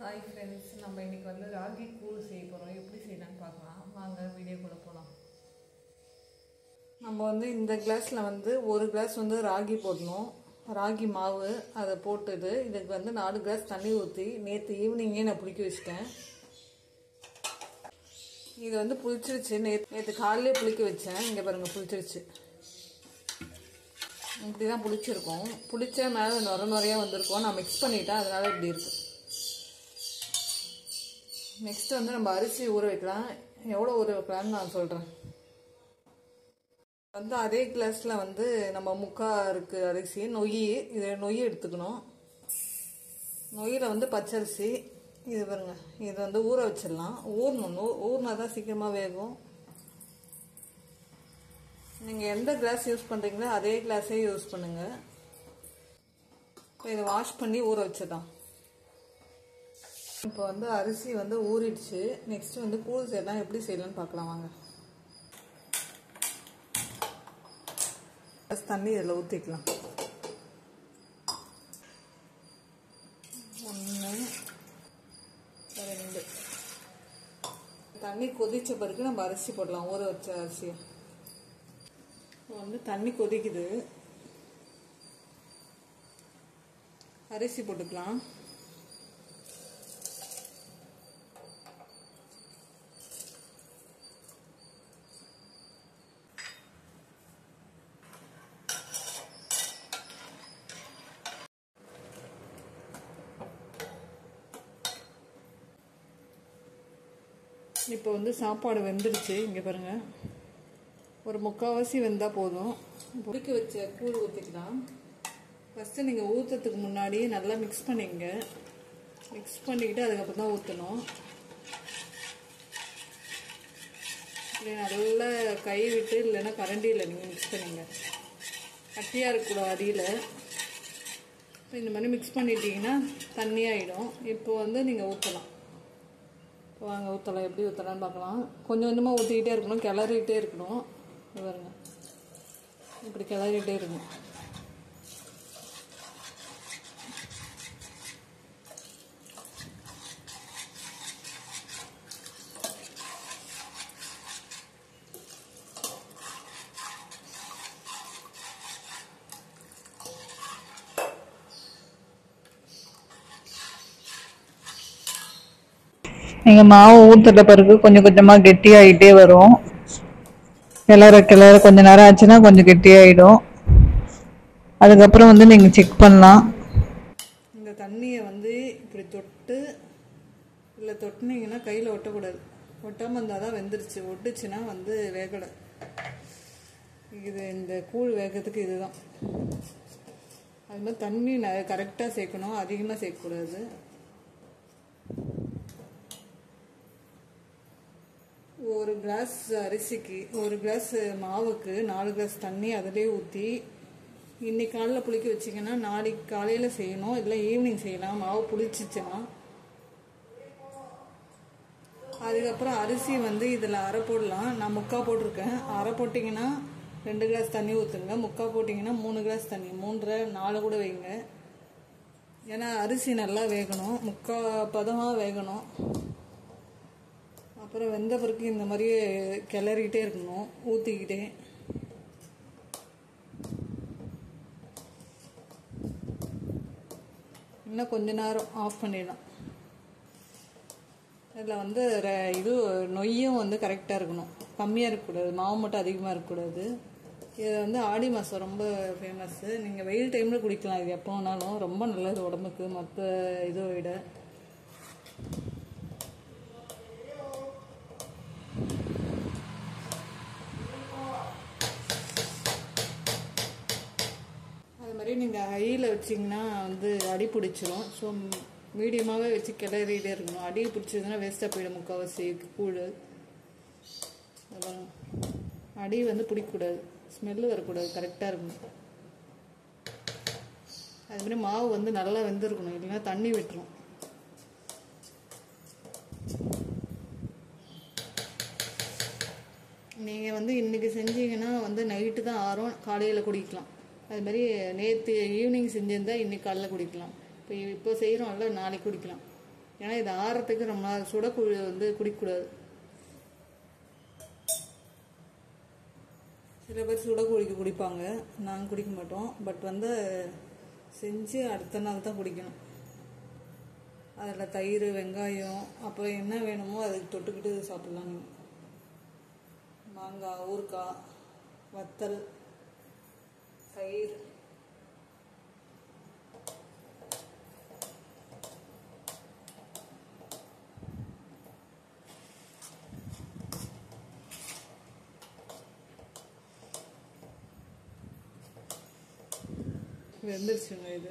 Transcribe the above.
Hi friends, நம்ம இன்றைக்கி வந்து ராகி கூழ் செய்ய போகிறோம். எப்படி செய்யலான்னு பார்க்கலாம். வாங்க வீடியோக்குள்ளே போகலாம். நம்ம வந்து இந்த கிளாஸில் வந்து ஒரு கிளாஸ் வந்து ராகி போடணும். ராகி மாவு அதை போட்டுட்டு இதுக்கு வந்து 4 கிளாஸ் தண்ணி ஊற்றி நேற்று ஈவினிங்கே நான் புளிக்க வச்சிட்டேன். இது வந்து புளிச்சிருச்சு. நேற்று காலையிலே புளிக்க வச்சேன். இங்கே பாருங்கள், புளிச்சிருச்சு. இப்படி தான் புளிச்சிருக்கோம். புளிச்சா மேலே நுரையாக வந்திருக்கோம். நான் மிக்ஸ் பண்ணிட்டேன், அதனால இப்படி இருக்குது. நெக்ஸ்ட்டு வந்து நம்ம அரிசி ஊற வைக்கலாம். எவ்வளோ ஊற வைக்கலான்னு நான் சொல்கிறேன். வந்து அதே கிளாஸில் வந்து நம்ம முக்கால் இருக்குது அரிசி. நொய் எடுத்துக்கணும். நொய்யில் வந்து பச்சரிசி இது பாருங்க. இது வந்து ஊற வச்சிடலாம். ஊறினா தான் சீக்கிரமாக வேகும். நீங்கள் எந்த கிளாஸ் யூஸ் பண்ணுறீங்களோ அதே கிளாஸே யூஸ் பண்ணுங்கள். இப்போ இதை வாஷ் பண்ணி ஊற வச்சிடலாம். இப்போ வந்து அரிசி வந்து ஊறிடுச்சு. நெக்ஸ்ட் வந்து கூழ் செய்யலாம். எப்படி செய்யலான்னு பார்க்கலாம் வாங்க. தண்ணி இதில் ஊற்றிக்கலாம். 1 2 தண்ணி கொதிச்ச பிறகு நம்ம அரிசி போடலாம். ஊற வச்ச அரிசியை வந்து தண்ணி கொதிக்குது. அரிசி போட்டுக்கலாம். இப்போ வந்து சாப்பாடு வெந்துடுச்சு. இங்கே பாருங்கள், ஒரு முக்கால்வாசி வெந்தால் போதும். புளிக்க வச்ச கூழ் ஊற்றிக்கலாம். ஃபஸ்ட்டு நீங்கள் ஊற்றுறதுக்கு முன்னாடி நல்லா மிக்ஸ் பண்ணிங்க. மிக்ஸ் பண்ணிக்கிட்டு அதுக்கப்புறம் தான் ஊற்றணும். இப்படி நல்லா கை விட்டு இல்லைன்னா கரண்டியில் நீங்கள் மிக்ஸ் பண்ணிங்க. கட்டியாக இருக்கக்கூடாது அடியில். இப்போ இந்த மாதிரி மிக்ஸ் பண்ணிட்டீங்கன்னா தண்ணியாகிடும். இப்போ வந்து நீங்கள் ஊற்றலாம். வாங்க ஊற்றலாம். எப்படி ஊற்றலான்னு பார்க்கலாம். கொஞ்சம் கொஞ்சமாக ஊற்றிக்கிட்டே இருக்கணும். கிளறிக்கிட்டே இருக்கணும். பாருங்க, இப்படி கிளறிக்கிட்டே இருக்கணும். நீங்கள் மாவு ஊற்றுற பிறகு கொஞ்சம் கொஞ்சமாக கெட்டியாகிட்டே வரும். கிளற கொஞ்ச நேரம் ஆச்சுன்னா கொஞ்சம் கெட்டியாகிடும். அதுக்கப்புறம் வந்து நீங்கள் செக் பண்ணலாம். இந்த தண்ணியை வந்து இப்படி தொட்டு இல்லை தொட்டினீங்கன்னா கையில் ஒட்டக்கூடாது. ஒட்டாமல் இருந்தால் தான் வெந்துருச்சு. ஒட்டுச்சுன்னா வந்து வேகலை. இது இந்த கூழ் வேகிறதுக்கு இதுதான். அது மாதிரி தண்ணி கரெக்டாக சேர்க்கணும். அதிகமாக சேர்க்கக்கூடாது. ஒரு கிளாஸ் அரிசிக்கு ஒரு கிளாஸ் மாவுக்கு 4 கிளாஸ் தண்ணி அதிலே ஊற்றி இன்னைக்கு காலையில் புளிக்க வச்சிங்கன்னா நாளைக்கு காலையில் செய்யணும். இல்லை ஈவினிங் செய்யலாம். மாவு புளிச்சிச்சுன்னா அதுக்கப்புறம் அரிசி வந்து இதில் அரை போடலாம். நான் முக்கால் போட்டிருக்கேன். அரை போட்டிங்கன்னா 2 கிளாஸ் தண்ணி ஊற்றுங்க. முக்கால் போட்டிங்கன்னா 3 கிளாஸ் தண்ணி, 3 4 கூட வைங்க. ஏன்னா அரிசி நல்லா வேகணும். முக்கால் பதமாக வேகணும். அப்புறம் வெந்த பிறகு இந்த மாதிரி கிளறிக்கிட்டே இருக்கணும், ஊற்றிக்கிட்டே. இன்னும் கொஞ்ச நேரம் ஆஃப் பண்ணிடலாம். இதில் வந்து இது நொய்யும் வந்து கரெக்டாக இருக்கணும். கம்மியாக இருக்கக்கூடாது. மாவு மட்டும் அதிகமாக இருக்கக்கூடாது. இது வந்து ஆடி மாதம் ரொம்ப ஃபேமஸ்ஸு. நீங்கள் வெயில் டைமில் குடிக்கலாம். இது எப்போ வேணாலும் ரொம்ப நல்லது உடம்புக்கு மற்ற இதை விட. நீங்கள் ஹையில் வச்சிங்கன்னா வந்து அடி பிடிச்சிரும். ஸோ மீடியமாகவே வச்சு கிளறிகிட்டே இருக்கணும். அடி பிடிச்சதுன்னா வேஸ்ட்டாக போயிடும் முக்கால்வாசி கூழ். அடி வந்து பிடிக்கக்கூடாது. ஸ்மெல்லு வரக்கூடாது. கரெக்டாக இருக்கணும். அதுமாதிரி மாவு வந்து நல்லா வெந்திருக்கணும். இல்லைன்னா தண்ணி விட்டுரும். நீங்கள் வந்து இன்றைக்கி செஞ்சீங்கன்னா வந்து நைட்டு தான் ஆறும். காலையில் குடிக்கலாம். அது மாதிரி நேற்று ஈவினிங் செஞ்சிருந்தால் இன்றைக்கி காலையில் குடிக்கலாம். இப்போ செய்கிறோம்ல, நாளைக்கு குடிக்கலாம். ஏன்னா இது ஆறத்துக்கு நம்ம சுடக்கூழ் வந்து குடிக்கக்கூடாது. சில பேர் சுடக்கூழிக்கு குடிப்பாங்க, நாங்கள் குடிக்க மாட்டோம். பட் வந்து செஞ்சு அடுத்த நாள் தான் குடிக்கணும். அதில் தயிர், வெங்காயம், அப்புறம் என்ன வேணுமோ அதுக்கு தொட்டுக்கிட்டு சாப்பிட்லாம். நீங்கள் மாங்காய், ஊறுகாய், வத்தல், தயிர், வெந்துருச்சுங்க இது.